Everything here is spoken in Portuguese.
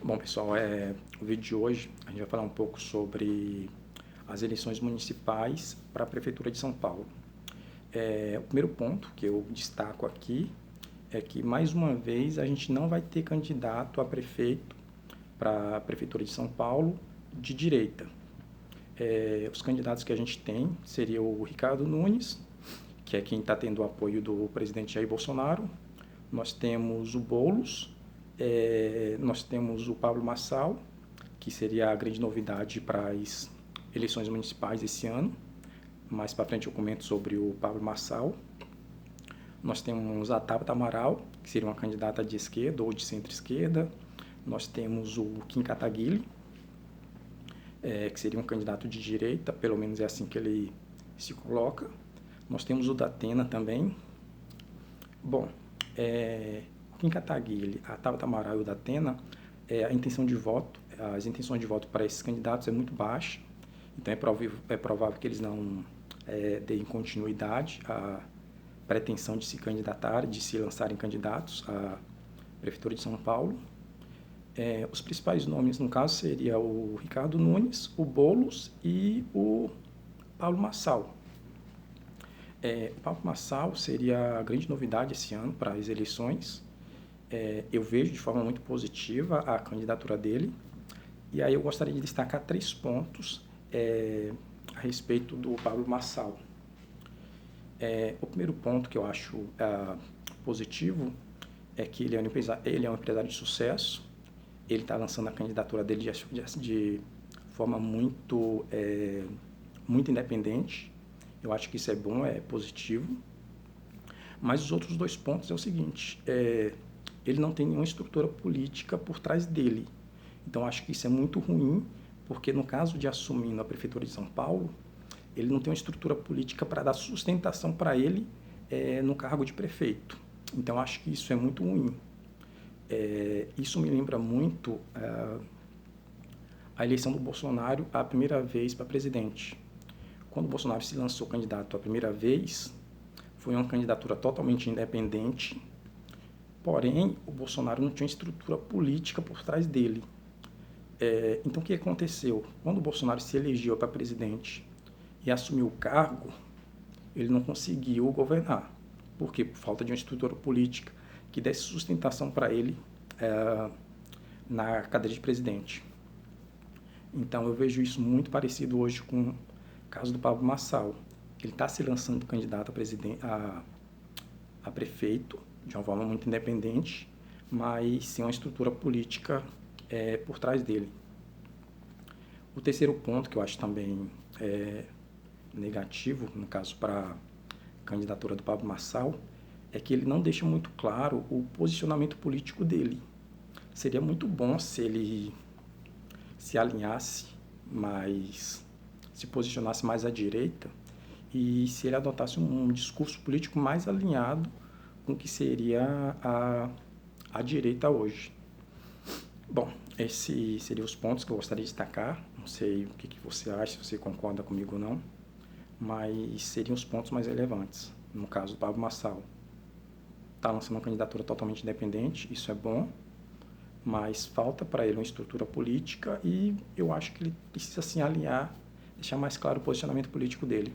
Bom, pessoal, o vídeo de hoje a gente vai falar um pouco sobre as eleições municipais para a Prefeitura de São Paulo. O primeiro ponto que eu destaco aqui é que, mais uma vez, a gente não vai ter candidato a prefeito para a Prefeitura de São Paulo de direita. Os candidatos que a gente tem seria o Ricardo Nunes, que é quem está tendo o apoio do presidente Jair Bolsonaro. Nós temos o Boulos, nós temos o Pablo Marçal, que seria a grande novidade para as eleições municipais esse ano. Mais para frente eu comento sobre o Pablo Marçal. Nós temos a Tabata Amaral, que seria uma candidata de esquerda ou de centro-esquerda. Nós temos o Kim Kataguiri, que seria um candidato de direita, pelo menos é assim que ele se coloca. Nós temos o Datena também. Bom, o Kim Kataguiri, a Tabata Amaral e o Datena, as intenções de voto para esses candidatos é muito baixa, então é provável que eles não deem continuidade à pretensão de se candidatar, de se lançarem candidatos à Prefeitura de São Paulo. Os principais nomes, no caso, seria o Ricardo Nunes, o Boulos e o Pablo Marçal. O Pablo Marçal seria a grande novidade esse ano para as eleições. Eu vejo de forma muito positiva a candidatura dele. E aí eu gostaria de destacar 3 pontos a respeito do Pablo Marçal. O primeiro ponto que eu acho positivo é que ele é um empresário de sucesso. Ele está lançando a candidatura dele de forma muito independente. Eu acho que isso é bom, é positivo. Mas os outros 2 pontos é o seguinte: ele não tem nenhuma estrutura política por trás dele. Então, acho que isso é muito ruim, porque no caso de assumindo a Prefeitura de São Paulo, ele não tem uma estrutura política para dar sustentação para ele no cargo de prefeito. Então, acho que isso é muito ruim. Isso me lembra muito a eleição do Bolsonaro a primeira vez para presidente. Quando o Bolsonaro se lançou candidato a primeira vez, foi uma candidatura totalmente independente, porém, o Bolsonaro não tinha estrutura política por trás dele. Então, o que aconteceu? Quando o Bolsonaro se elegeu para presidente e assumiu o cargo, ele não conseguiu governar. Por quê? Por falta de uma estrutura política que desse sustentação para ele na cadeira de presidente. Então, eu vejo isso muito parecido hoje com o caso do Pablo Marçal. Ele está se lançando candidato a prefeito, de uma forma muito independente, mas sem uma estrutura política por trás dele. O terceiro ponto, que eu acho também negativo, no caso para a candidatura do Pablo Marçal, é que ele não deixa muito claro o posicionamento político dele. Seria muito bom se ele se alinhasse mais, se posicionasse mais à direita e se ele adotasse um discurso político mais alinhado com o que seria a direita hoje. Bom, esses seriam os pontos que eu gostaria de destacar. Não sei o que você acha, se você concorda comigo ou não, mas seriam os pontos mais relevantes. No caso do Pablo Marçal, está lançando uma candidatura totalmente independente, isso é bom, mas falta para ele uma estrutura política e eu acho que ele precisa se alinhar, deixar mais claro o posicionamento político dele.